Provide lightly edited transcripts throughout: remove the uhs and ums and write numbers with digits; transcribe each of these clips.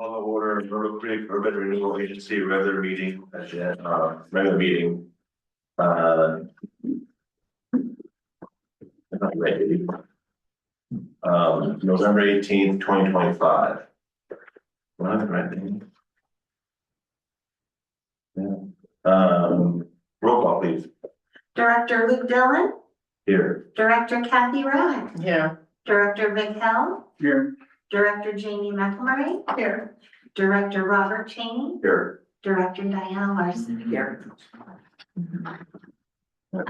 Call to order, Myrtle Creek Urban Renewal Agency regular meeting, regular meeting. Not ready. November 18th, 2025. Right. Yeah. Roll call, please. Director Luke Dillon. Here. Director Kathy Ryan. Here. Director Vic Hell. Here. Director Jamie McElmurray. Here. Director Robert Cheney. Here. Director Diana Larson. Here. I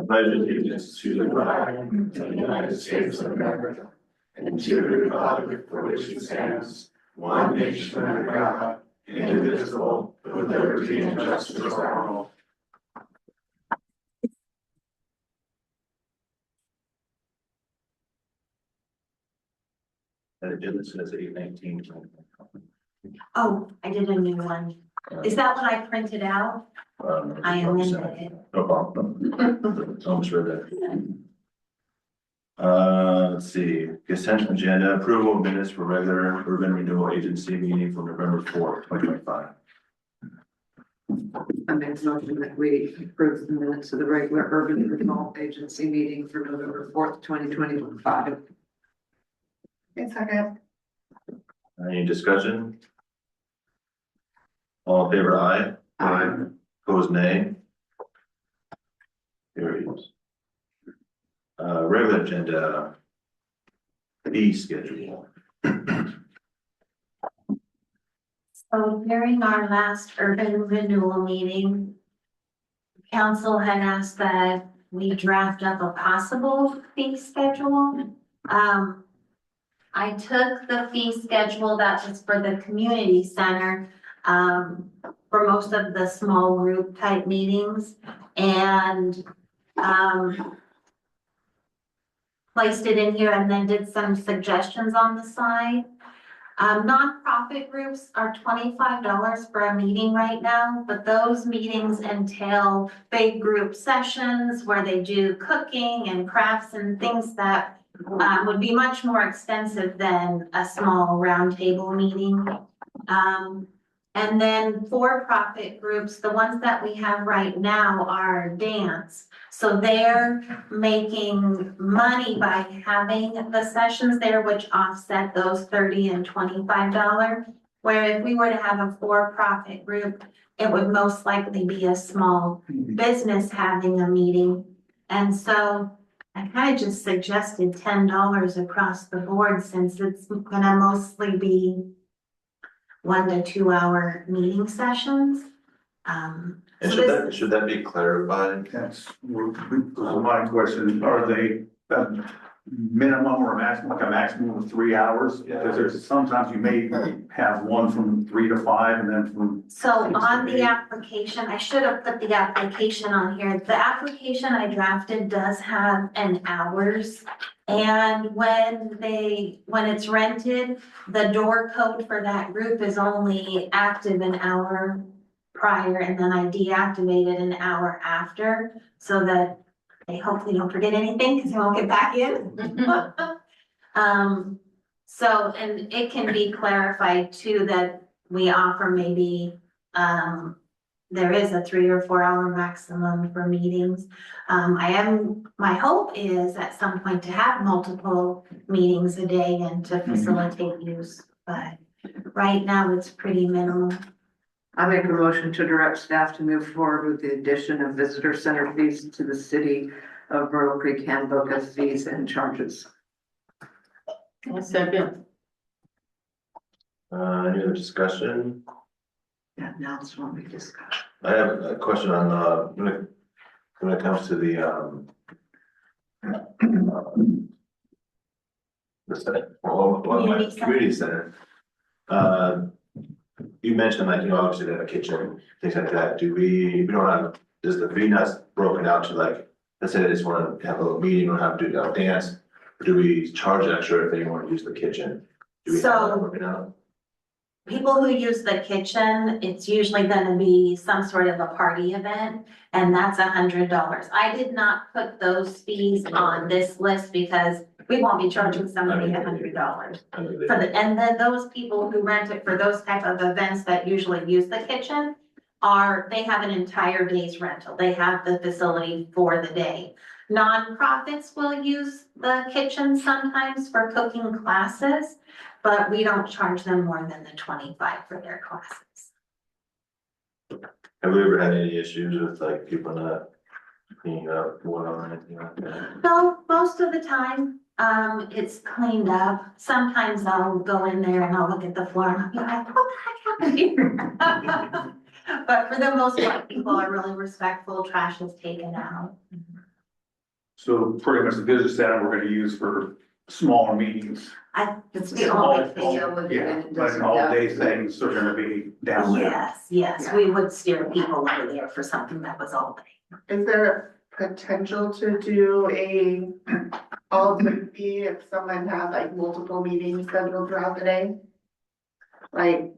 pledge allegiance to the flag of the United States of America and to the republic for which it stands, one nation under God, indivisible, with liberty and justice for all. And agenda says 8:19. Oh, I did a new one. Is that what I printed out? I amended it. No problem. Almost read that. Let's see, consent agenda, approval of minutes for regular urban renewal agency meeting from November 4th, 2025. I make a motion that we approve the minutes of the regular urban renewal agency meeting for November 4th, 2025. Second. Any discussion? All in favor, aye. Aye. Opposed, nay. Carries. Regular agenda. Fee schedule. So during our last urban renewal meeting, council had asked that we draft up a possible fee schedule. I took the fee schedule that was for the community center, for most of the small group type meetings, and placed it in here and then did some suggestions on the side. Nonprofit groups are $25 for a meeting right now, but those meetings entail big group sessions where they do cooking and crafts and things that would be much more expensive than a small roundtable meeting. And then for-profit groups, the ones that we have right now are dance. So they're making money by having the sessions there, which offset those $30 and $25. Where if we were to have a for-profit group, it would most likely be a small business having a meeting. And so I kind of just suggested $10 across the board, since it's gonna mostly be 1 to 2 hour meeting sessions. And should that be clarified? That's my question. Are they minimum or maximum, like a maximum of 3 hours? Yeah. Because there's sometimes you may have one from 3 to 5 and then from. So on the application, I should have put the application on here. The application I drafted does have an hours. And when it's rented, the door code for that group is only active an hour prior, and then I deactivate it an hour after, so that they hopefully don't forget anything because they won't get back in. So, and it can be clarified too that we offer maybe, there is a 3 or 4 hour maximum for meetings. My hope is at some point to have multiple meetings a day and to facilitate use, but right now it's pretty minimal. I make a motion to direct staff to move forward with the addition of visitor center fees to the city of Myrtle Creek handbook as fees and charges. Second. Any other discussion? Yeah, now it's what we discussed. I have a question on, when it comes to the community center. You mentioned, like, obviously they have a kitchen, things like that. We don't have, does the fee not broken out to, like, let's say they just want to have a little meeting or have to do a dance? Or do we charge extra if they want to use the kitchen? Do we have that broken out? People who use the kitchen, it's usually gonna be some sort of a party event, and that's $100. I did not put those fees on this list because We won't be charging somebody $100 for the, and then those people who rent it for those type of events that usually use the kitchen they have an entire day's rental. They have the facility for the day. Nonprofits will use the kitchen sometimes for cooking classes, but we don't charge them more than the 25 for their classes. Have we ever had any issues with like people not cleaning up water or anything like that? No, most of the time, it's cleaned up. Sometimes I'll go in there and I'll look at the floor and I'll be like, what the heck happened here? But for the most part, people are really respectful. Trash is taken out. So pretty much the visitor center we're gonna use for smaller meetings. It's the the only only thing. thing. Yeah, like all day things are gonna be down there. Yes, we would steer people over there for something that was all day. Is there potential to do a ultimate fee if someone has like multiple meetings scheduled throughout the day? Like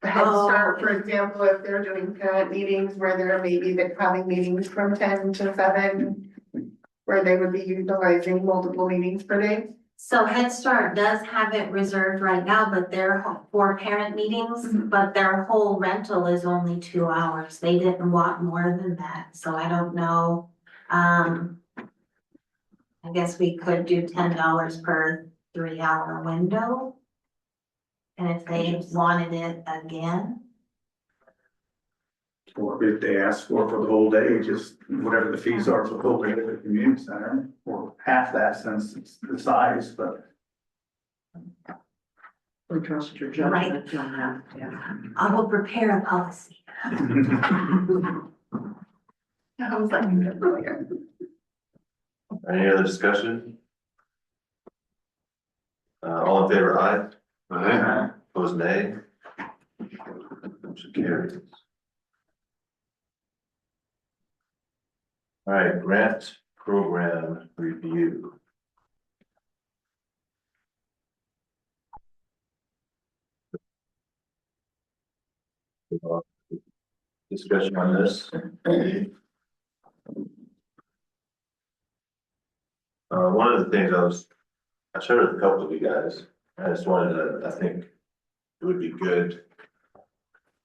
the Head Start, for example, if they're doing parent meetings where they're maybe having meetings from 10 to 7, where they would be utilizing multiple meetings per day? So Head Start does have it reserved right now, but they're for parent meetings, but their whole rental is only 2 hours. They didn't want more than that, so I don't know. I guess we could do $10 per 3-hour window. And if they wanted it again, Or if they ask for it for the whole day, just whatever the fees are for the whole day at the community center, or half that since it's the size, but. We trust your judgment on that, yeah. I will prepare a policy. I was like, brilliant. Any other discussion? All in favor, aye? Aye. Opposed, nay? Motion carries. All right, grant program review. Discussion on this. One of the things I shared with a couple of you guys, I just wanted to, I think it would be good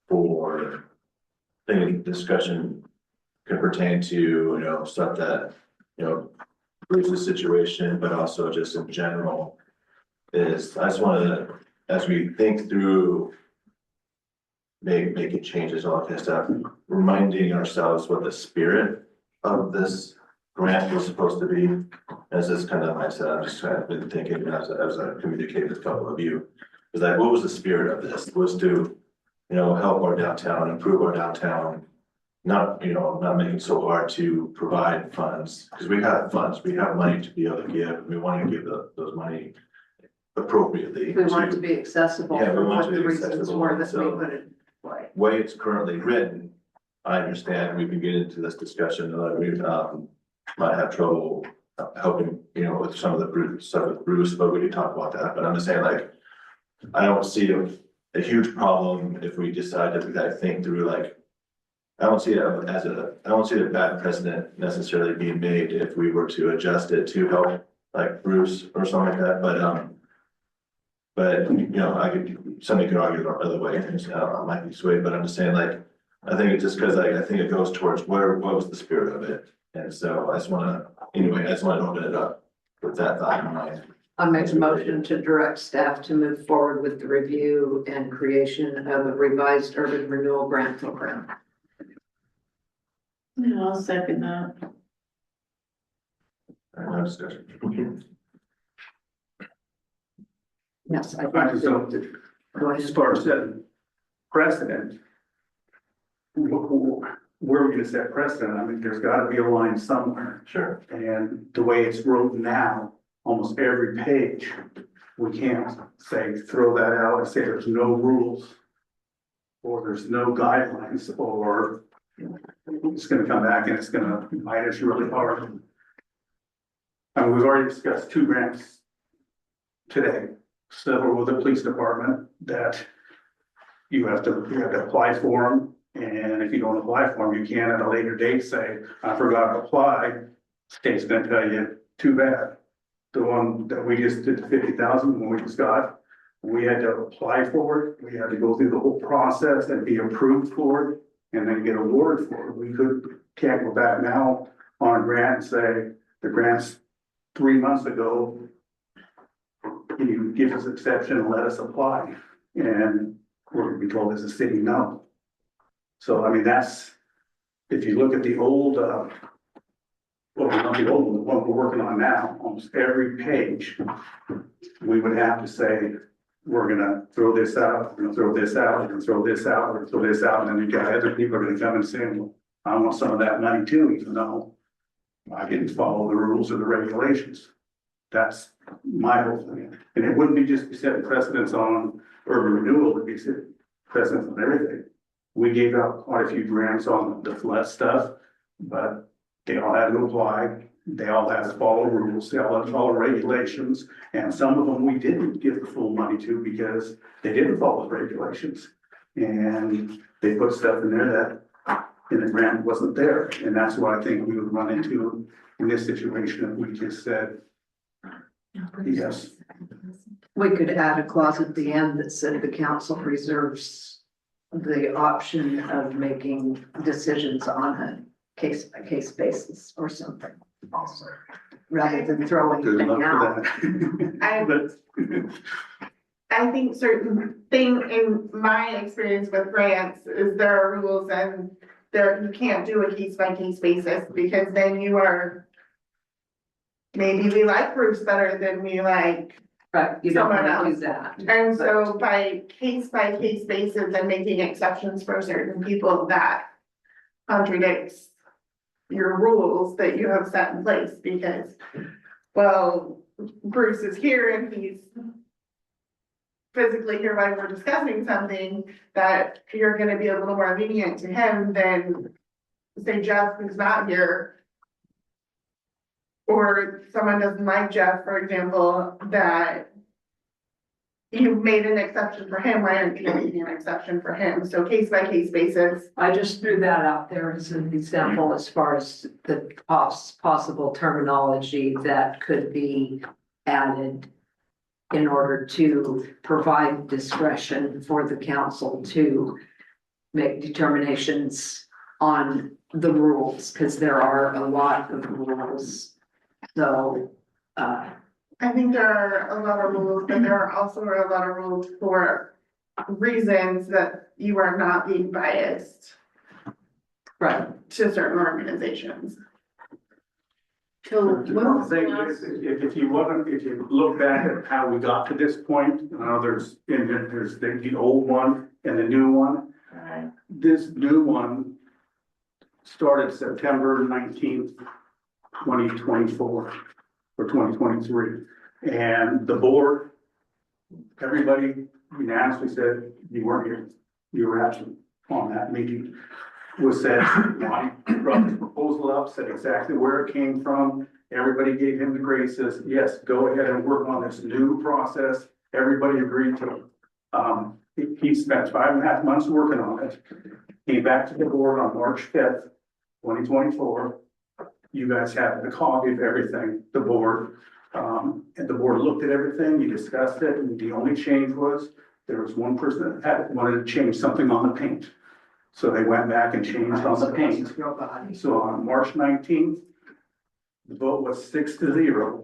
for, I think discussion could pertain to, you know, stuff that, you know, Bruce's situation, but also just in general, is I just wanted to, as we think through making changes, all that kind of stuff, reminding ourselves what the spirit of this grant was supposed to be. As this kind of mindset, I'm just kind of been thinking as I communicated with a couple of you, is like, what was the spirit of this? Was to, you know, help our downtown, improve our downtown, not, you know, not making it so hard to provide funds, because we have funds, we have money to be able to give, and we want to give those money appropriately. We want it to be accessible Yeah, we for want what it to the be reasons accessible, were that we so- put it play. Way it's currently written, I understand we can get into this discussion, we might have trouble helping, you know, with some of the stuff with Bruce, but we can talk about that, but I'm just saying, like, I don't see a huge problem if we decide that we gotta think through, like, I don't see it as I don't see a bad precedent necessarily being made if we were to adjust it to help, like Bruce or something like that, but, you know, somebody could argue the other way, I might be swayed, but I'm just saying, like, I think it's just because I think it goes towards what was the spirit of it? And so I just wanna open it up with that thought in mind. I make a motion to direct staff to move forward with the review and creation of a revised urban renewal grant program. Yeah, I'll second that. No discussion. Yes, I I just think. don't, Go as ahead. far as setting precedent. Where are we gonna set precedent? I mean, there's gotta be a line somewhere. Sure. And the way it's written now, almost every page, we can't say, throw that out and say there's no rules. Or there's no guidelines, or it's gonna come back and it's gonna bite us really hard. I mean, we've already discussed 2 grants today, several with the police department that you have to apply for them. And if you don't apply for them, you can at a later date say, I forgot to apply. State's gonna tell you, too bad. the one that we just did, the 50,000, when we just got, we had to apply for it, we had to go through the whole process and be approved for it, and then get awarded for it. Can't go back now on a grant and say, the grant's 3 months ago. Can you give us exception and let us apply? And we're gonna be told as a city, no. So, I mean, that's, if you look at the old, well, not the old one, the one we're working on now, almost every page, we would have to say, we're gonna throw this out, we're gonna throw this out, we're gonna throw this out, we're gonna throw this out, and then you got other people are gonna come and say, well, I want some of that money too, even though I didn't follow the rules or the regulations. That's my whole thing. And it wouldn't be just setting precedents on urban renewal, it'd be setting precedents on everything. We gave out quite a few grants on the flood stuff, but they all had to apply. They all had to follow rules, they all had to follow regulations, and some of them we didn't give the full money to because they didn't follow the regulations. And they put stuff in there that in the grant wasn't there, and that's what I think we would run into in this situation if we just said, yes. We could add a clause at the end that said the council reserves the option of making decisions on a case by case basis or something also, rather than throwing Good anything out. luck with I- that. I think certain thing in my experience with grants is there are rules and there, you can't do a case by case basis because then you are. Maybe we like Bruce better than we like, Right, you don't Someone want to else. do that. and so by case basis and making exceptions for certain people, that contradicts your rules that you have set in place because, well, Bruce is here and he's physically here while we're discussing something, that you're gonna be a little more lenient to him than say Jeff who's not here. Or someone doesn't like Jeff, for example, that you made an exception for him, why aren't you making an exception for him? So case by case basis. I just threw that out there as an example as far as the possible terminology that could be added in order to provide discretion for the council to make determinations on the rules, because there are a lot of rules. So, I think there are a lot of rules, but there are also a lot of rules for reasons that you are not being biased right, to certain organizations. So when was the Thing last? is, if you look back at how we got to this point, there's the old one and the new one. Right. This new one started September 19th, 2024 or 2023. And the board, everybody unanimously said you weren't here. You were absent on that meeting. Was said, Lonnie brought the proposal up, said exactly where it came from. Everybody gave him the graces. Yes, go ahead and work on this new process. Everybody agreed to it. He spent 5.5 months working on it. Came back to the board on March 5th, 2024. You guys had the copy of everything, the board. And the board looked at everything, you discussed it, and the only change was there was one person that wanted to change something on the paint. So they went back and changed on the paint. So on March 19th, the vote was 6-0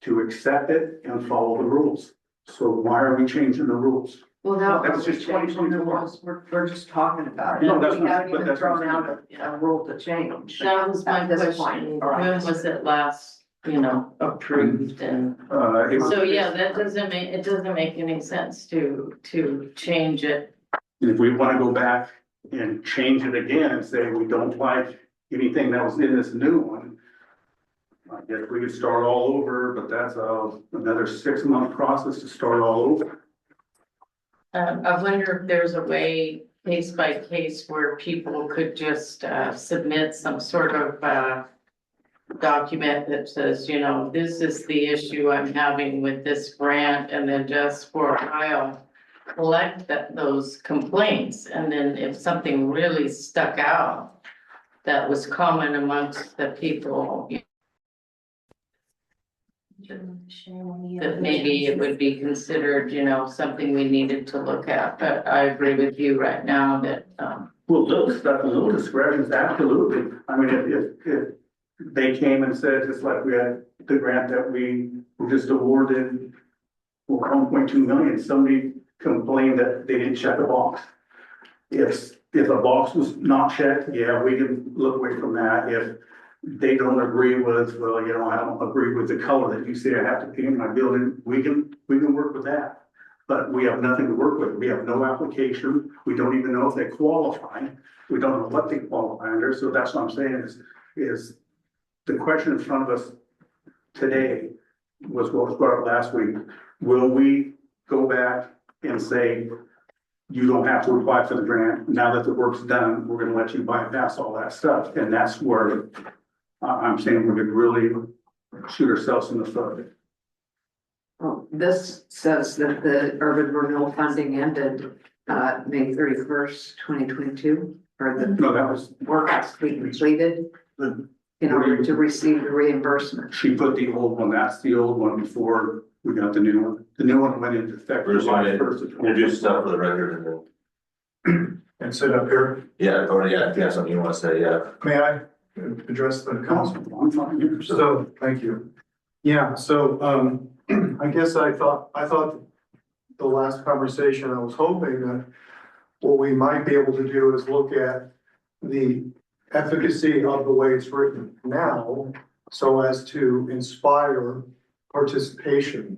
to accept it and follow the rules. So why are we changing the rules? well, now That's we're just changing the 2024. rules, we're just talking about it. No, that's We not- haven't but even that's thrown not- out a rule to change. That was my At this question, point. when was it last, approved and, so yeah, that doesn't make, it doesn't make any sense to change it. If we want to go back and change it again and say we don't like anything that was in this new one, I guess we could start all over, but that's another 6-month process to start all over. I wonder if there's a way, case by case, where people could just submit some sort of document that says, this is the issue I'm having with this grant, and then just for a while collect those complaints, and then if something really stuck out that was common amongst the people, that maybe it would be considered, something we needed to look at, but I agree with you right now that, Well, little stuff, a little discretion is absolutely, I mean, if they came and said, just like we had the grant that we were just awarded, well, 1.2 million, somebody complained that they didn't check a box. If a box was not checked, yeah, we can look away from that. If they don't agree with, well, I don't agree with the color that you say I have to paint my building, we can work with that. But we have nothing to work with. We have no application. We don't even know if they qualify. We don't know what they qualify under. So that's what I'm saying is the question in front of us today was what was brought up last week. Will we go back and say, you don't have to apply for the grant. Now that the work's done, we're gonna let you bypass all that stuff. And that's where I'm saying we could really shoot ourselves in the foot. Well, this says that the urban renewal funding ended, May 31st, 2022, or the No, that was, work has to be completed in order to receive the reimbursement. she put the old one, that's the old one before we got the new one. The new one went into effect We're just July gonna 1st of introduce stuff for the record and then, And sit up here, yeah, or yeah, if you have something you wanna say, yeah. may I address the council? I'm fine, you're so- So, thank you. Yeah, so, I guess I thought the last conversation, I was hoping that what we might be able to do is look at the efficacy of the way it's written now, so as to inspire participation,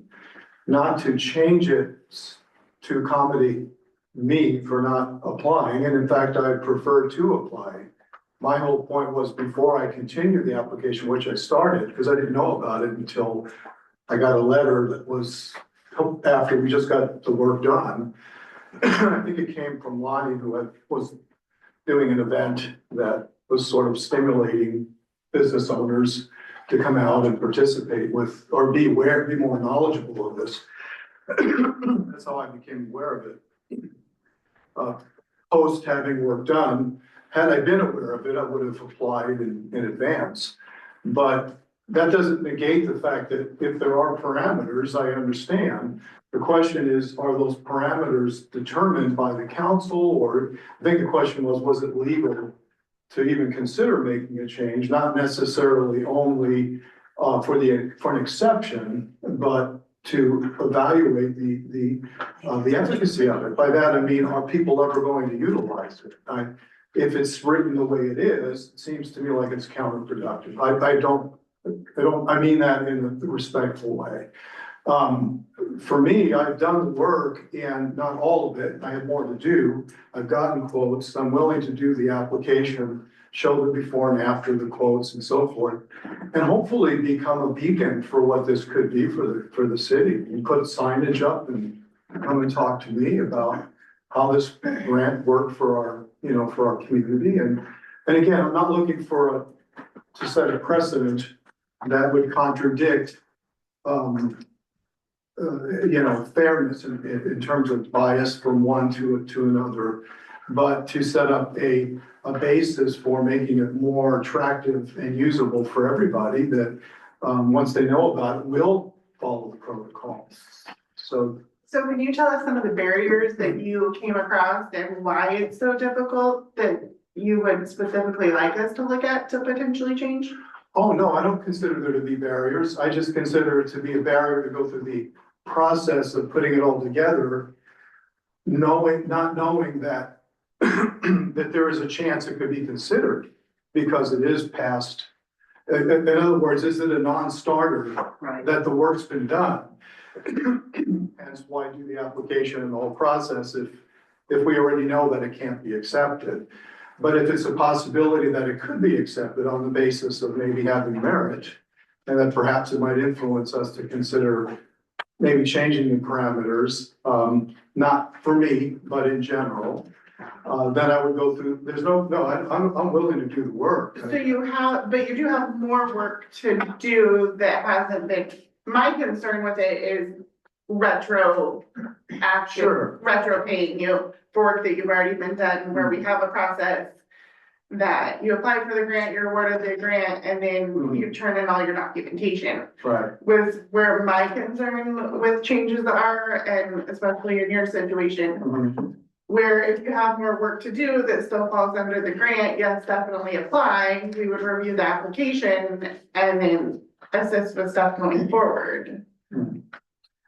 not to change it to accommodate me for not applying, and in fact, I prefer to apply. My whole point was before I continued the application, which I started, because I didn't know about it until I got a letter that was after we just got the work done. I think it came from Lonnie, who was doing an event that was sort of stimulating business owners to come out and participate with, or be aware, be more knowledgeable of this. That's how I became aware of it. Post having work done, had I been aware of it, I would have applied in advance. But that doesn't negate the fact that if there are parameters, I understand. The question is, are those parameters determined by the council? Or I think the question was it legal to even consider making a change? Not necessarily only for an exception, but to evaluate the efficacy of it. By that, I mean, are people ever going to utilize it? If it's written the way it is, it seems to me like it's counterproductive. I mean that in a respectful way. For me, I've done the work and not all of it. I have more to do. I've gotten quotes. I'm willing to do the application, show the before and after the quotes and so forth. And hopefully become a beacon for what this could be for the city, and put signage up and come and talk to me about how this grant worked for our community. And again, I'm not looking to set a precedent that would contradict, fairness in terms of bias from one to another, but to set up a basis for making it more attractive and usable for everybody that, once they know about it, will follow the protocols. So can you tell us some of the barriers that you came across and why it's so difficult that you would specifically like us to look at to potentially change? oh, no, I don't consider there to be barriers. I just consider it to be a barrier to go through the process of putting it all together, not knowing that, that there is a chance it could be considered because it is past. In other words, is it a non-starter Right. that the work's been done? Hence why do the application and the whole process if we already know that it can't be accepted. But if it's a possibility that it could be accepted on the basis of maybe having merit, and that perhaps it might influence us to consider maybe changing the parameters, not for me, but in general, then I would go through, I'm willing to do the work. So but you do have more work to do that hasn't been, my concern with it is retro action, Sure. retro paying you for work that you've already been done, where we have a process that you apply for the grant, you're awarded the grant, and then you turn in all your documentation. Right. With where my concern with changes are, and especially in your situation, Mhm. where if you have more work to do that still falls under the grant, yes, definitely apply. We would review the application and then assist with stuff going forward.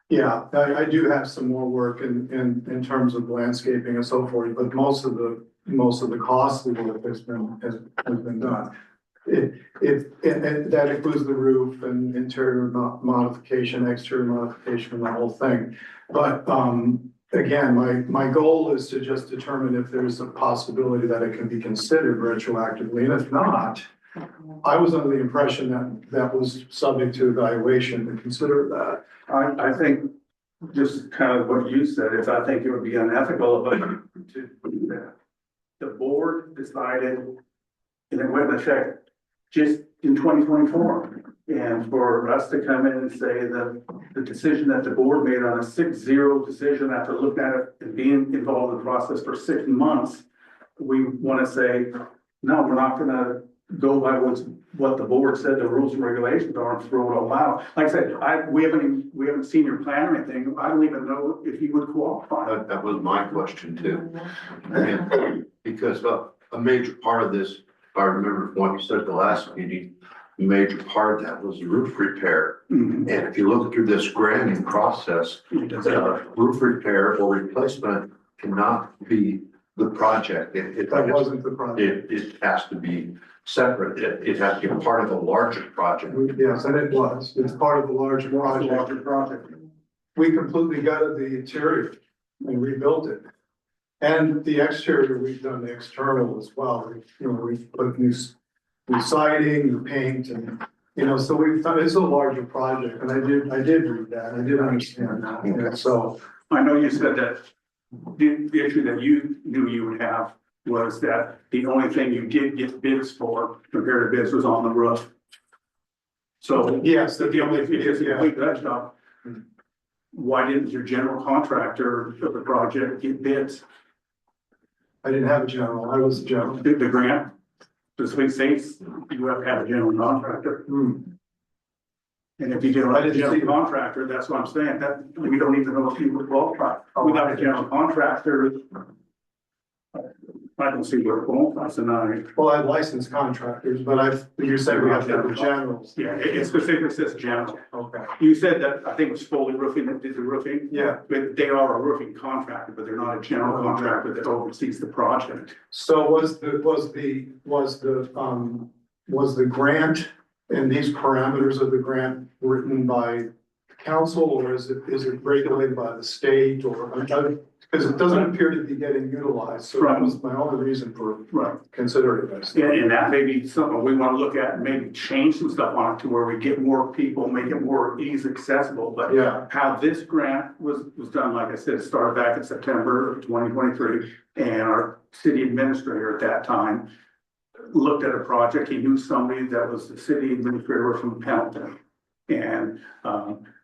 Yeah, I do have some more work in terms of landscaping and so forth, but most of the costly work has been done. That includes the roof and interior modification, exterior modification, the whole thing. But, again, my goal is to just determine if there's a possibility that it can be considered retroactively, and if not, I was under the impression that that was subject to evaluation to consider that. I think, just kind of what you said, is I think it would be unethical of us to do that. The board decided, and it went into effect just in 2024. And for us to come in and say that the decision that the board made on a 6-0 decision after looking at it and being involved in the process for 6 months, we want to say, no, we're not gonna go by what the board said the rules and regulations are and throw it all out. Like I said, we haven't seen your plan or anything. I don't even know if you would qualify. That was my question too. And because a major part of this, if I remember from what you said at the last meeting, a major part of that was roof repair. Mhm. And if you look through this granting process, roof repair or replacement cannot be the project. That wasn't the project. It has to be separate. It has to be part of a larger project. Yes, and it was. It's part of the larger project. We completely gutted the interior and rebuilt it. And the exterior, we've done the external as well. We've put new siding, new paint, and, so we've done, it's a larger project, and I did read that, I did understand that, and so. I know you said that the issue that you knew you would have was that the only thing you did get bids for, compared to bids, was on the roof. So. Yes, If you only, if you just complete that job, why didn't your general contractor of the project get bids? I didn't have a general, I was a general. The grant, the sweet states, you have to have a general contractor. And if you don't have a general contractor, that's what I'm saying, that we don't even know if you would qualify. Without a general contractor, I don't see where it qualifies tonight. Well, I had licensed contractors, but you said we have to have the generals. Yeah, it specifically says general. Okay. You said that, I think it was Foley Roofing that did the roofing. Yeah, But they are a roofing contractor, but they're not a general contractor that oversees the project. so was the grant and these parameters of the grant written by council, or is it regulated by the state, or, because it doesn't appear to be getting utilized, so that was my only reason for Right. considering this. And that may be something we want to look at, and maybe change some stuff on it to where we get more people, make it more easy accessible, but Yeah, how this grant was done, like I said, it started back in September of 2023, and our city administrator at that time looked at a project. He knew somebody that was the city administrator from Pendleton, and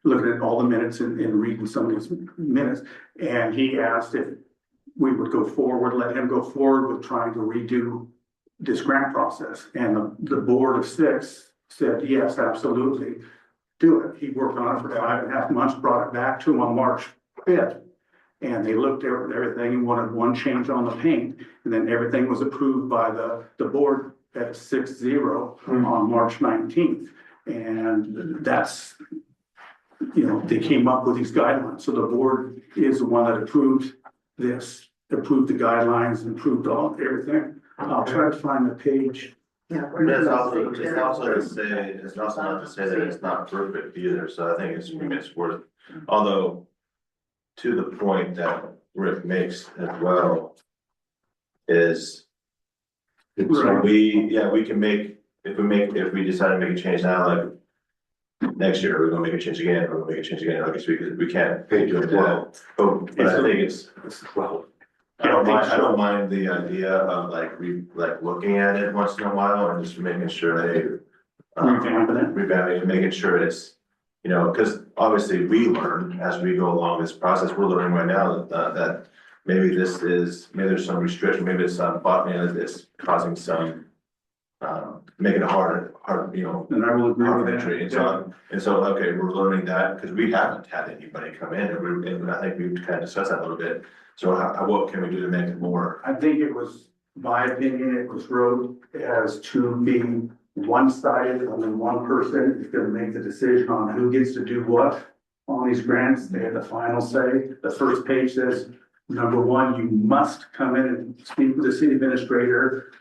looking at all the minutes and reading some of these minutes, and he asked if we would go forward, let him go forward with trying to redo this grant process, and the board of 6 said, yes, absolutely, do it. He worked on it for 5.5 months, brought it back to him on March 5th. And they looked at everything and wanted one change on the paint, and then everything was approved by the board at 6-0 on March 19th. And that's, they came up with these guidelines. So the board is the one that approved this, approved the guidelines, and approved everything. I'll try to find the page. Yeah. It's also not to say that it's not perfect either, so I think it's worth, although to the point that Rick makes as well is Right. we can make, if we decide to make a change now, like next year, we're gonna make a change again, we're gonna make a change again, I guess we can't pay to it now. But I think it's, Well, I don't mind the idea of looking at it once in a while and just making sure revamping and making sure it's, cause obviously we learn as we go along this process. We're learning right now that maybe maybe there's some restriction, maybe it's some, but, it's causing some, making it hard, And I will agree hard with entry, and that. so, okay, we're learning that, because we haven't had anybody come in, and I think we've kind of discussed that a little bit. So what can we do to make it more? I think it was, my opinion, it was wrote as to be one-sided, and then one person is gonna make the decision on who gets to do what on these grants. They have the final say. The first page says, number one, you must come in and speak with the city administrator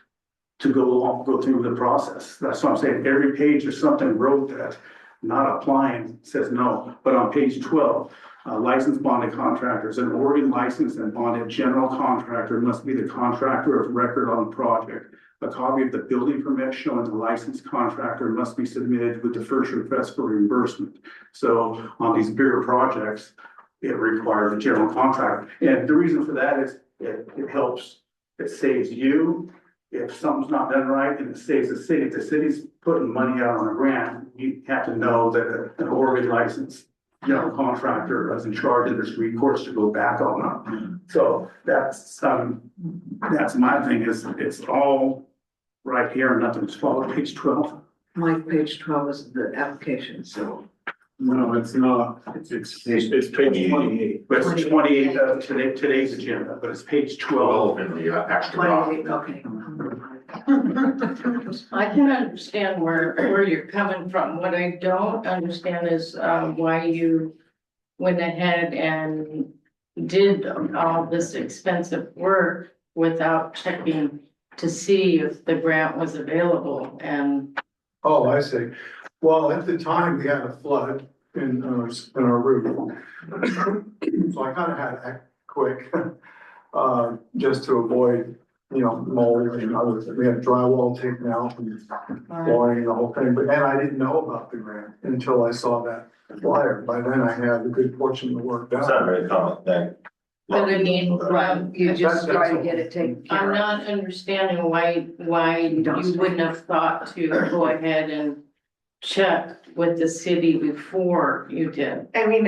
to go through the process. That's what I'm saying. Every page there's something wrote that not applying says no. But on page 12, licensed bonded contractors, an Oregon licensed and bonded general contractor must be the contractor of record on the project. A copy of the building permit showing the licensed contractor must be submitted with the first request for reimbursement. So on these bigger projects, it requires a general contractor. And the reason for that is it helps, it saves you. If something's not done right, and it saves the city, if the city's putting money out on a grant, you have to know that an Oregon licensed general contractor is in charge of this recourse to go back on them. So that's my thing, is it's all right here and nothing's followed, page 12. My page 12 is the application, so. No, it's not. It's page 28, but it's 28 of today's agenda, but it's page 12. In the extra. doc. 28, okay. I can understand where you're coming from. What I don't understand is, why you went ahead and did all this expensive work without checking to see if the grant was available and. Oh, I see. Well, at the time, we had a flood in our roof. So I kind of had to act quick, just to avoid, mold and others. We had drywall taken out and flooring and the whole thing, and I didn't know about the grant until I saw that flyer. By then I had the good fortune to work It's not down. very common thing. But I mean, You just try to get it taken I'm care of. not understanding why you wouldn't have thought to go ahead and check with the city before you did. I mean,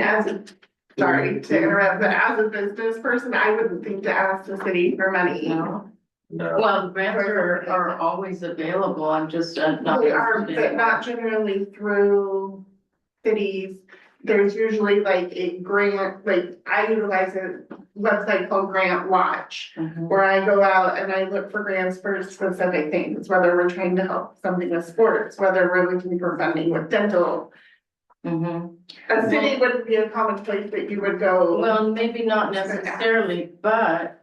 sorry to interrupt, but as a business person, I wouldn't think to ask the city for money. No. No, Well, the grants are always available. I'm just not. They are, but not generally through cities. There's usually like a grant, like I utilize a website called Grant Watch, Mhm. where I go out and I look for grants for specific things, whether we're trying to help something with sports, whether we're looking for funding with dental. Mhm. A city wouldn't be a common place that you would go. Well, maybe not necessarily, but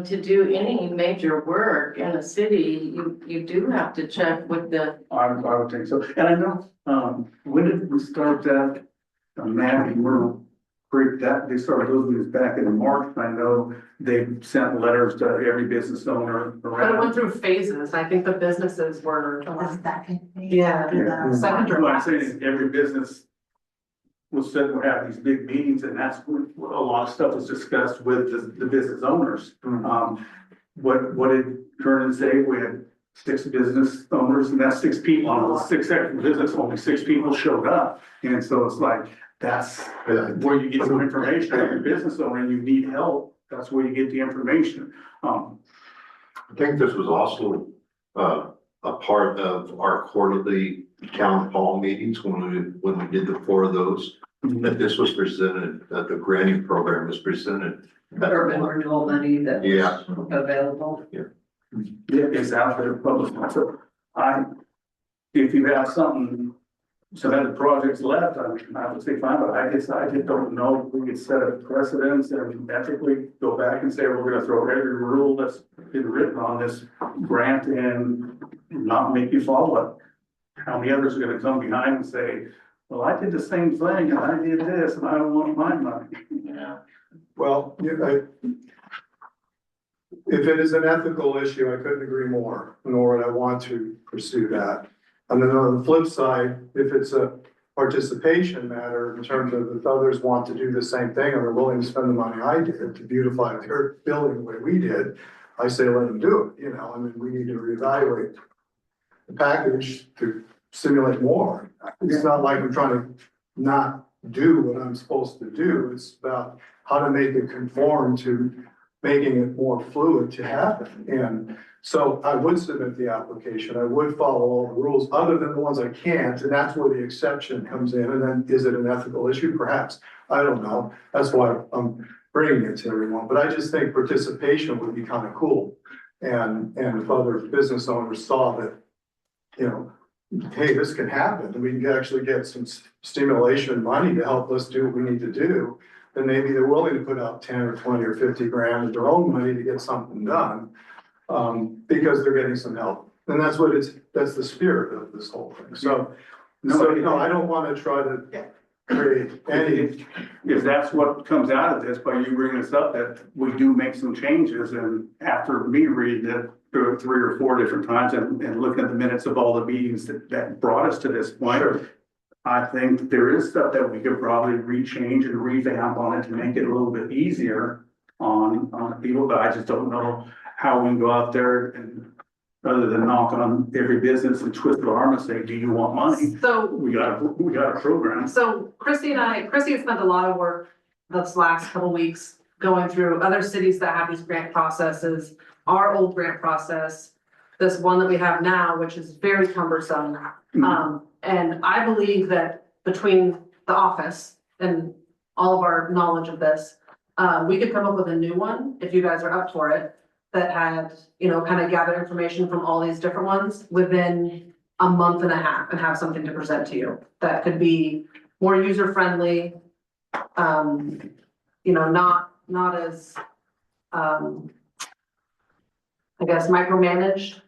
to do any major work in a city, you do have to check with the. I would think so. And I know, when did we start that? Matt, we're great that they started those meetings back in March. I know they sent letters to every business owner But it went around. through phases. I think the businesses were. Yeah. Second or What I'm last. saying is every business will sit and have these big meetings, and that's when a lot of stuff was discussed with the business owners. What did Kernan say? We had 6 business owners, and that's 6 people on those 6 extra business, only 6 people showed up. And so it's like, that's where you get some information. If you're a business owner and you need help, that's where you get the information. I think this was also, a part of our quarterly town hall meetings when we did the 4 of those. That this was presented, that the granting program was presented. Urban renewal money that Yeah. was available. It's out there public. So if you have something, some other projects left, I would say fine, but I just don't know if we could set a precedence and ethically go back and say, we're gonna throw every rule that's been written on this grant and not make you follow it. How many others are gonna come behind and say, well, I did the same thing and I did this and I don't want my money. Yeah. Well, if it is an ethical issue, I couldn't agree more, nor would I want to pursue that. And then on the flip side, if it's a participation matter in terms of if others want to do the same thing and are willing to spend the money I did to beautify their building the way we did, I say let them do it, I mean, we need to reevaluate the package to simulate more. It's not like I'm trying to not do what I'm supposed to do. It's about how to make it conform to making it more fluid to happen. And so I would submit the application, I would follow all the rules, other than the ones I can't, and that's where the exception comes in. And then is it an ethical issue? Perhaps, I don't know. That's why I'm bringing it to everyone, but I just think participation would be kind of cool. And if other business owners saw that, you know, hey, this can happen, and we can actually get some stimulation money to help us do what we need to do, then maybe they're willing to put out 10 or 20 or 50 grand of their own money to get something done. Because they're getting some help. And that's that's the spirit of this whole thing. So, I don't wanna try to create any. If that's what comes out of this, by you bringing this up, that we do make some changes, and after me reading it through 3 or 4 different times and looking at the minutes of all the meetings that brought us to this point. Sure. I think there is stuff that we could probably rechange and revamp on it to make it a little bit easier on people, but I just don't know how we can go out there and, other than knock on every business and twist their arm and say, do you want money? So, We got a program. so Chrissy has spent a lot of work this last couple weeks going through other cities that have these grant processes, our old grant process, this one that we have now, which is very cumbersome. And I believe that between the office and all of our knowledge of this, we could come up with a new one, if you guys are up for it, that had, you know, kind of gather information from all these different ones within a month and a half and have something to present to you. That could be more user friendly, you know, not as, I guess, micromanaged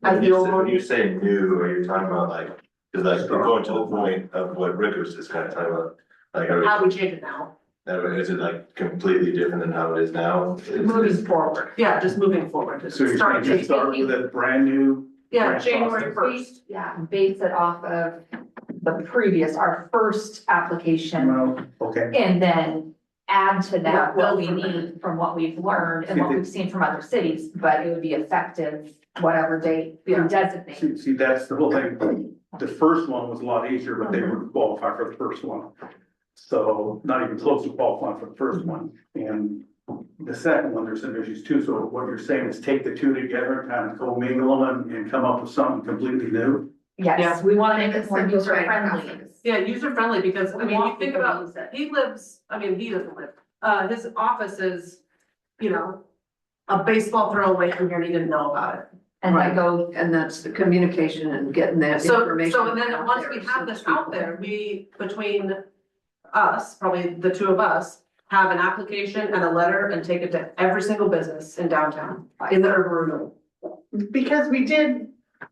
as the old When one. you say new, are you talking about like, cause like, you're going to the point of what Rick was just kind of talking about, like, How we change it now, is it like completely different than how it is now? moving forward. Yeah, just moving forward. Just So you're start saying you start taking, with a brand new. yeah, grant January process? 1st. Yeah, base it off of the previous, our first application, Well, okay, and then add to Yeah, that what build we from there. need from what we've learned and what we've seen from other cities, but it would be effective whatever date we Yeah. designate. see, that's the whole thing. The first one was a lot easier, but they wouldn't qualify for the first one. So not even close to qualifying for the first one. And the second one, there's some issues too. So what you're saying is take the two together and kind of commingle them and come up with something completely new. Yes, we want to make it more Simple user friendly. process. Yeah, user friendly, because I We mean, you want think people to about, use it. he lives, I mean, he doesn't live, his office is, you know, a baseball throw away from here and he didn't know about it. And I go, and that's the communication and getting that So, information. so and then out once there we so have this people- out there, we, between us, probably the two of us, have an application and a letter and take it to every single business in downtown, in the urban renewal. Because we did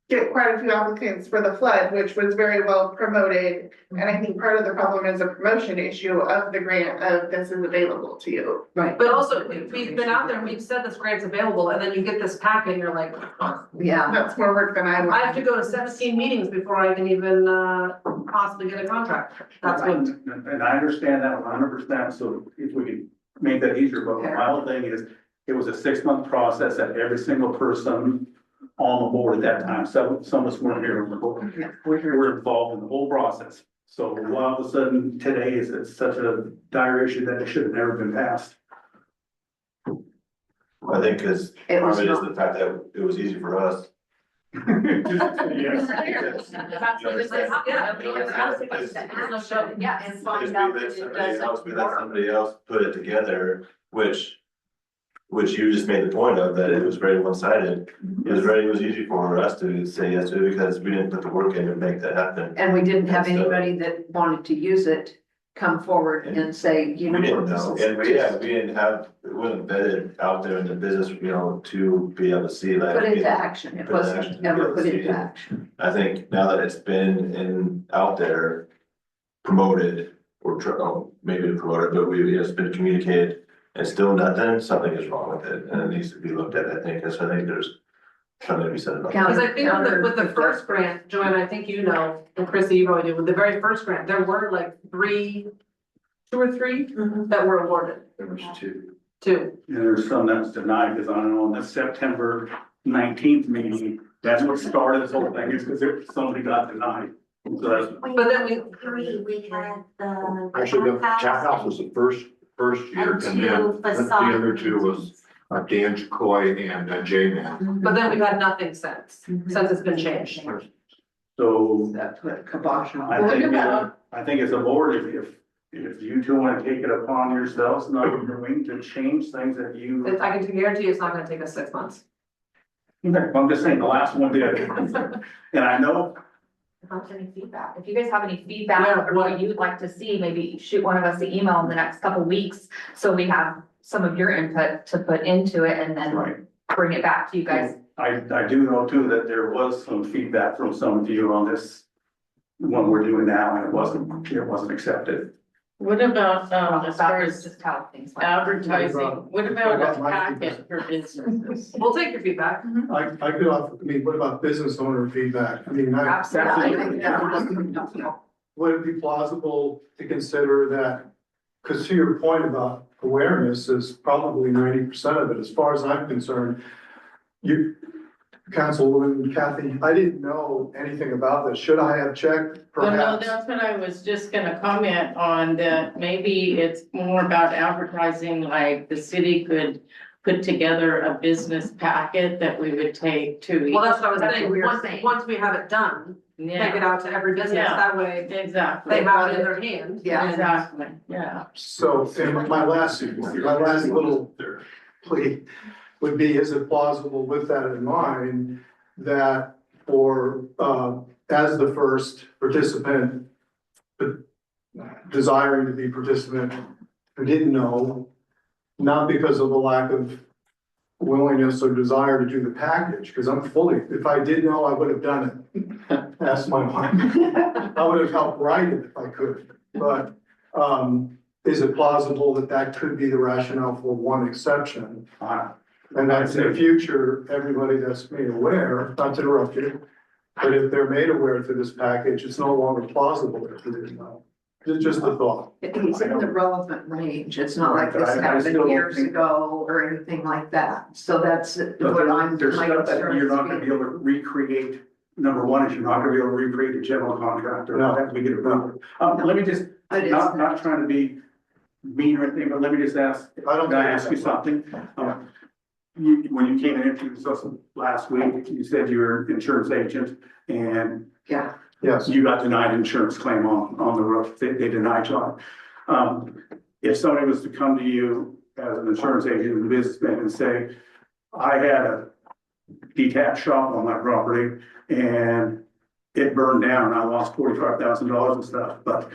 get quite a few applicants for the flood, which was very well promoted. And I think part of the problem is a promotion issue of the grant of this is available to you. Right. But also, we've been out there and we've said this grant's available, and then you get this packet and you're like, Yeah, That's more work than I want. I have to go to 17 meetings before I can even, possibly get a contract. That's what, And I understand that 100%. So if we can make that easier, but my whole thing is, it was a 6-month process that every single person on the board at that time, so some of us weren't here on the board. We're involved in the whole process. So all of a sudden, today is it's such a dire issue that it should have never been passed. I think cause It part was of it is not- the fact that it was easy for us. Yes. That's what it's like, yeah, we have aspects to action, yeah, and Because find we out let that it somebody else, we doesn't let work. somebody else put it together, which you just made the point of, that it was very one-sided. It was easy for us to say yes to it because we didn't put the work in to make that happen. and we didn't have And so- anybody that wanted to use it come forward and say, you know. We didn't this know, is and we didn't have, it wasn't vetted out there in the business, to be able to see like. Put into action, it Put into wasn't action, ever yeah, put see into it. action. I think now that it's been out there, promoted, maybe promoted, but it's been communicated, and still nothing, something is wrong with it, and it needs to be looked at, I think, because I think there's something to be said about that. because I think with the first grant, Joanna, I think you know, and Chrissy, you probably do, with the very first grant, there were like 2 or 3 that were awarded, There was 2. 2. And there's some that was denied, because I don't know, on the September 19th meeting, that's what started this whole thing, is because somebody got denied. So that's, But then we, 3, we had the. Actually, the tap house was the first year, And and 2 then the facade. other 2 was Dan Jacoy and J-Man. But then we've had nothing since it's been changed. So That's what kibosh on. I think as a board, if you two wanna take it upon yourselves, not willing to change things that you. I can guarantee you it's not gonna take us 6 months. I'm just saying, the last one did. And I know, Any feedback, if you guys have any feedback or what you'd like to see, maybe shoot one of us an email in the next couple weeks. So we have some of your input to put into it and then right, bring it back to you guys. I do know too that there was some feedback from some of you on this. One we're doing now, and it wasn't accepted. What about, as far That's as just how things went. advertising, what about a my packet for businesses? We'll take your feedback. I could offer, I mean, what about business owner feedback? I mean, Absolutely. would it be plausible to consider that? Because to your point about awareness is probably 90% of it, as far as I'm concerned. You, Councilwoman Kathy, I didn't know anything about this. Should I have checked? Well, no, Perhaps. that's what I was just gonna comment on, that maybe it's more about advertising, like the city could put together a business packet that we would take to. Well, that's what I was That's saying, what we were once, saying. once we have it done, take it Yeah, out to every business, Yeah. that way exactly. they have it in their hand. Yeah. And- Exactly, yeah. So, and my last little plea would be, is it plausible with that in mind that for, as the first participant, desiring to be participant, who didn't know, not because of a lack of willingness or desire to do the package, because I'm fully, if I did know, I would have done it. That's my mind. I would have helped write it if I could, but, is it plausible that that could be the rationale for one exception? And that's in the future, everybody that's made aware, not to interrupt you, but if they're made aware through this package, it's no longer plausible if they didn't know. Just a thought. It's in the relevant range, it's not like this I still happened don't years think- ago or anything like that, so that's But what I'm. there's my stuff that concern you're is not gonna be able to recreate. Number one is you're not gonna be able to recreate a general contractor. No. That we get approved. Let me just, It is- not trying to be mean or anything, but let me just ask, I don't can I think- ask you something? When you came in and introduced us last week, you said you were an insurance agent and Yeah, Yes, you got denied insurance claim on the roof. They denied you. If somebody was to come to you as an insurance agent and businessman and say, I had a detached shop on my property and it burned down and I lost $45,000 and stuff, but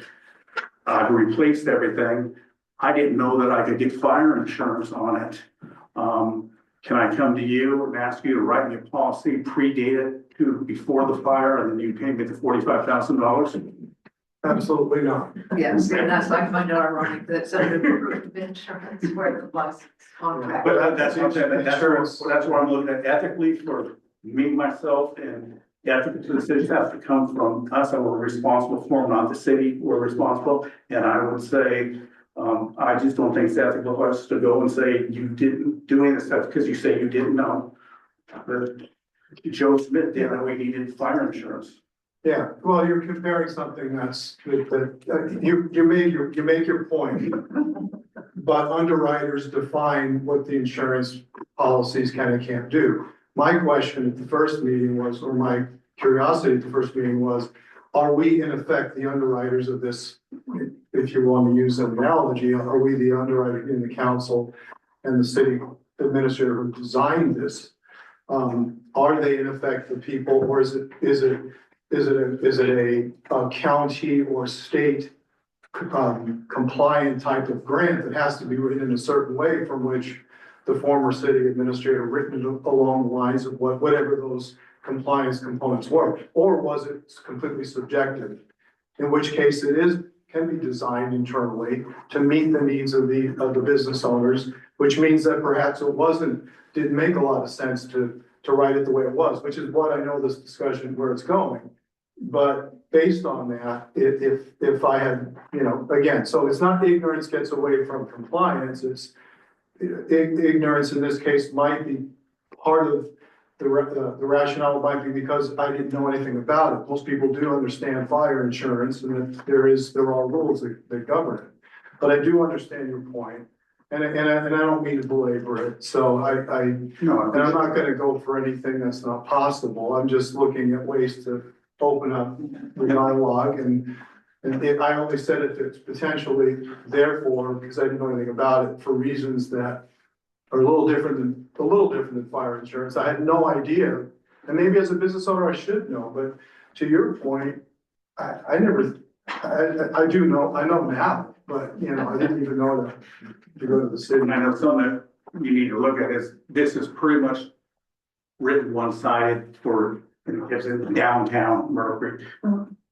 I've replaced everything. I didn't know that I could get fire insurance on it. Can I come to you and ask you to write me a policy, predate it to before the fire, and then you pay me the $45,000? absolutely not. yes, and that's, I find it ironic that somebody approved insurance where the license contract. But that's what I'm saying, that's what I'm looking at ethically for me, myself, and ethical to the city has to come from us, and we're responsible for, not the city, we're responsible. And I would say, I just don't think it's ethical for us to go and say you didn't do any of this stuff because you say you didn't know. But Joe Smith did, and we needed fire insurance. Yeah, well, you're comparing something you make your point. But underwriters define what the insurance policies can and can't do. My question at the first meeting was, or my curiosity at the first meeting was, are we in effect the underwriters of this? If you want to use an analogy, are we the underwriter in the council and the city administrator who designed this? Are they in effect the people, or is it a county or state compliant type of grant that has to be written in a certain way from which the former city administrator written along the lines of whatever those compliance components were? Or was it completely subjective? In which case can be designed internally to meet the needs of the business owners, which means that perhaps didn't make a lot of sense to write it the way it was, which is what I know this discussion where it's going. But based on that, if I had, again, so it's not ignorance gets away from compliance, it's ignorance in this case might be part of the rationale might be because I didn't know anything about it. Most people do understand fire insurance and that there are rules that govern it. But I do understand your point. And I don't mean to belabor it, so No, and I'm not gonna go for anything that's not possible, I'm just looking at ways to open up the dialogue and I only said it to potentially therefore, because I didn't know anything about it, for reasons that are a little different than fire insurance, I had no idea. And maybe as a business owner, I should know, but to your point, I never, I do know, I know now, but you know, I didn't even know that to go to the city. And I know something that you need to look at is, this is pretty much written one-sided for, you know, it's in downtown Myrtle Creek.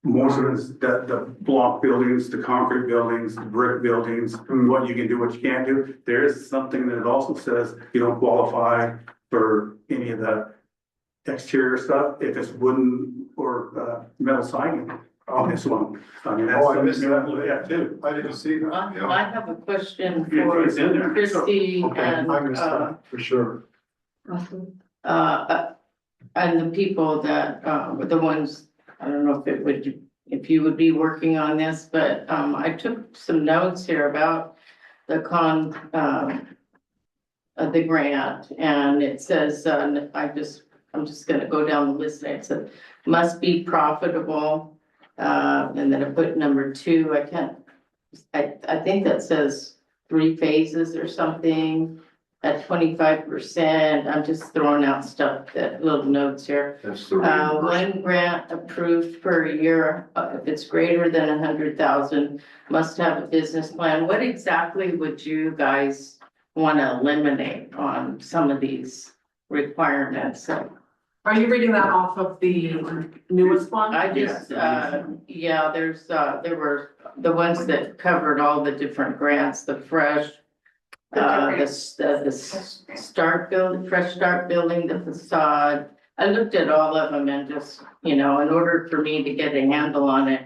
Most of it is the block buildings, the concrete buildings, the brick buildings, what you can do, what you can't do. There is something that also says you don't qualify for any of the exterior stuff if it's wooden or metal siding on this one. I mean, that's Oh, I missed something you have to look that. at too. I didn't see that. I have a question Yeah, for it's in there. Christie Okay, and, I missed that, for sure. and the people that, were the ones, I don't know if you would be working on this, but, I took some notes here about the the grant, and it says, I'm just gonna go down the list, and it said, must be profitable, and then I put number 2, I think that says 3 phases or something at 25%, I'm just throwing out stuff, that little notes here. That's the. One grant approved per year, if it's greater than 100,000, must have a business plan. What exactly would you guys want to eliminate on some of these requirements? Are you reading that off of the newest one? I just, yeah, there were the ones that covered all the different grants, the fresh, the fresh start building, the facade. I looked at all of them and just, you know, in order for me to get a handle on it,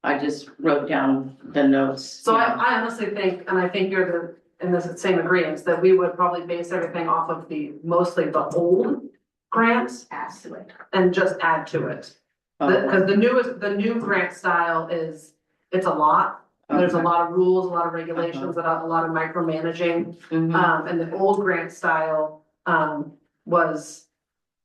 I just wrote down the notes. So I honestly think, and I think you're in the same agreement, that we would probably base everything off of mostly the old grants Adds to it. and just add to it. Okay. Cause the new grant style it's a lot. There's a lot of rules, a lot of regulations, a lot of micromanaging. Mhm. And the old grant style, was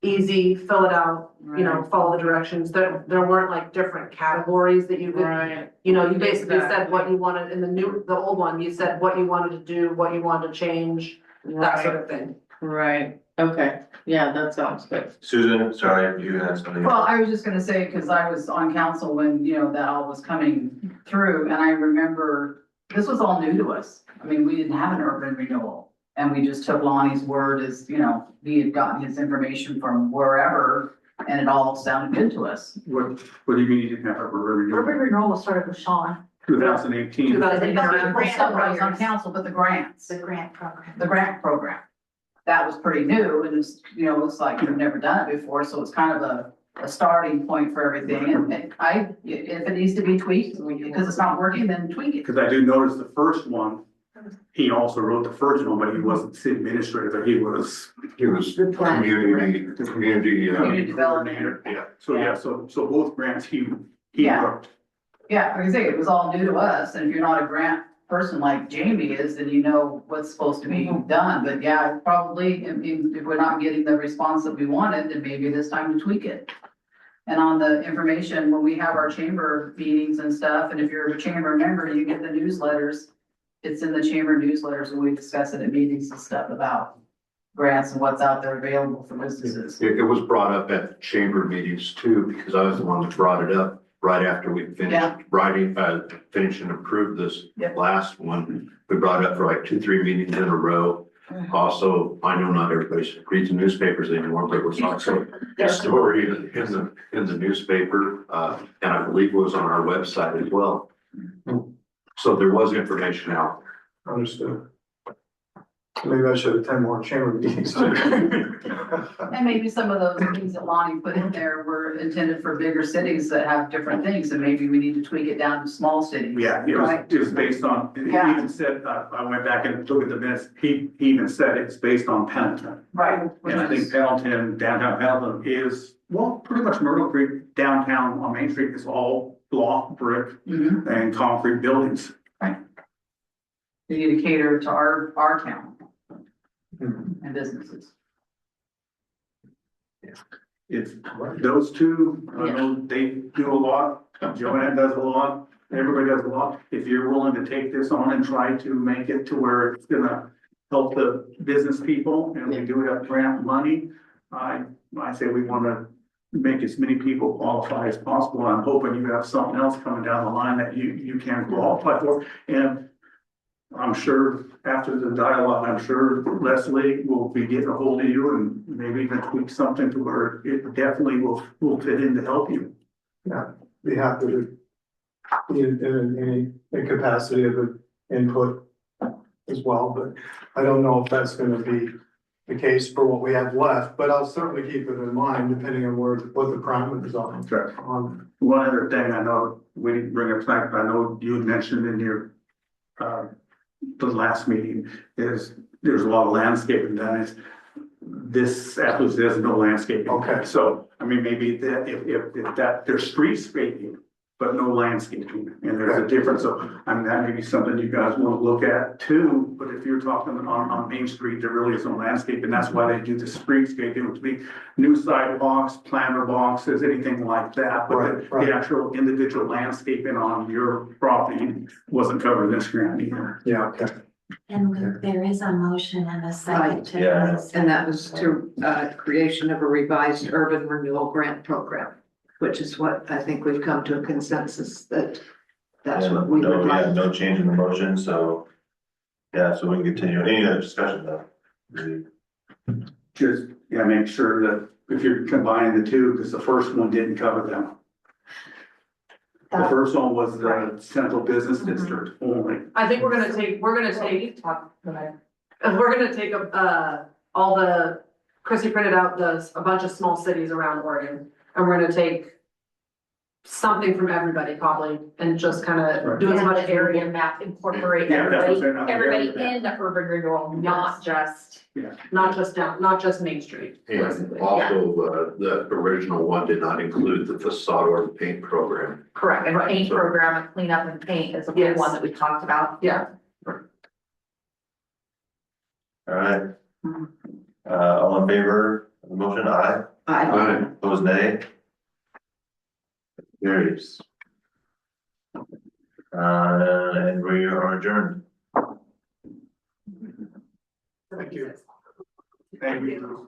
easy, fill it out, you know, follow the directions. There weren't like different categories that you could, Right, you know, you basically said Exactly. what you wanted in the old one, you said what you wanted to do, what you wanted to change, that sort right, of thing. right, okay, yeah, that sounds good. Susan, sorry, you had something. Well, I was just gonna say, cause I was on council when, you know, that all was coming through, and I remember, this was all new to us. I mean, we didn't have an urban renewal, and we just took Lonnie's word as, you know, he had gotten his information from wherever, and it all sounded good to us. What do you mean you didn't have a review? Urban renewal started with Sean, 2018. I think Grant I was on council, but the grants, the grant program. the grant program. That was pretty new, and it's, you know, it's like you've never done it before, so it's kind of a starting point for everything, and if it needs to be tweaked, because it's not working, then tweak it. Because I do notice the first one, he also wrote the first one, but he wasn't city administrator, but he was. It was community, Community development. Yeah, so both grants he Yeah. wrote. Yeah, like I say, it was all new to us, and if you're not a grant person like Jamie is, then you know what's supposed to be done, but yeah, probably, if we're not getting the response that we wanted, then maybe it is time to tweak it. And on the information, when we have our chamber meetings and stuff, and if you're a chamber member, you get the newsletters. It's in the chamber newsletters, and we discuss it at meetings and stuff about grants and what's out there available for businesses. It was brought up at chamber meetings too, because I was the one that brought it up right after we Yeah. finished finished and approved this Yep. last one. We brought it up for like 2-3 meetings in a row. Also, I know not everybody reads the newspapers anymore, but it was also a story in the newspaper, and I believe it was on our website as well. So there was information out. Understood. Maybe I should attend more chamber meetings. And maybe some of those things that Lonnie put in there were intended for bigger cities that have different things, and maybe we need to tweak it down to small cities. Yeah, Right. it was based on, he Yeah. even said, I went back and looked at the minutes, he even said it's based on Pendleton. Right. And I think Pendleton, downtown Pendleton is, well, pretty much Myrtle Creek downtown on Main Street is all block, brick, Mhm. and concrete buildings. They need to cater to our town Mhm. and businesses. If those two, I know they do a lot, Joanne does a lot, everybody does a lot. If you're willing to take this on and try to make it to where it's gonna help the business people, and we do have grant money, I say we wanna make as many people qualify as possible. I'm hoping you have something else coming down the line that you can qualify for. And I'm sure after the dialogue, I'm sure Leslie will be getting a hold of you and maybe even tweak something to where it definitely will fit in to help you. Be happy to, in any capacity of the input as well, but I don't know if that's gonna be the case for what we have left, but I'll certainly keep it in mind depending on what the parameters are. Sure. On, One other thing, I know we didn't bring it back, but I know you had mentioned in your, the last meeting is there's a lot of landscaping done. This actually there's no landscaping. Okay. So, I mean, maybe that if that, there's streetscaping, but no landscaping, and there's a difference. So, I mean, that may be something you guys want to look at too, but if you're talking on Main Street, there really is no landscape, and that's why they do the streetscaping, which be new sidewalks, planter boxes, anything like that. But Right. the actual individual landscaping on your property wasn't covered in this grant either. yeah, okay. And there is a motion and a second Right, to yeah. this. And that was to, creation of a revised urban renewal grant program, which is what I think we've come to a consensus that that's Yeah, what we no, would yeah, like. no change in the motion, so. Yeah, so we can continue. Any other discussion though? Just, yeah, make sure that if you're combining the two, because the first one didn't cover them. The first one was the central business district only. I think we're gonna take, all the, Chrissy printed out a bunch of small cities around Oregon, and we're gonna take something from everybody probably, and just kind of do as much The area map, incorporate Yeah, that's what I'm everybody, saying, not the everybody area map. in the urban renewal, not just. not just Main Street. And also, the original one did not include the facade or the paint program. Correct, and Right. paint So- program and cleanup and paint is the Yes. one that we talked about. Yeah, All right. All in favor of the motion, aye. I, Opposed, nay. Carries. And we are adjourned. Thank you. Thank you.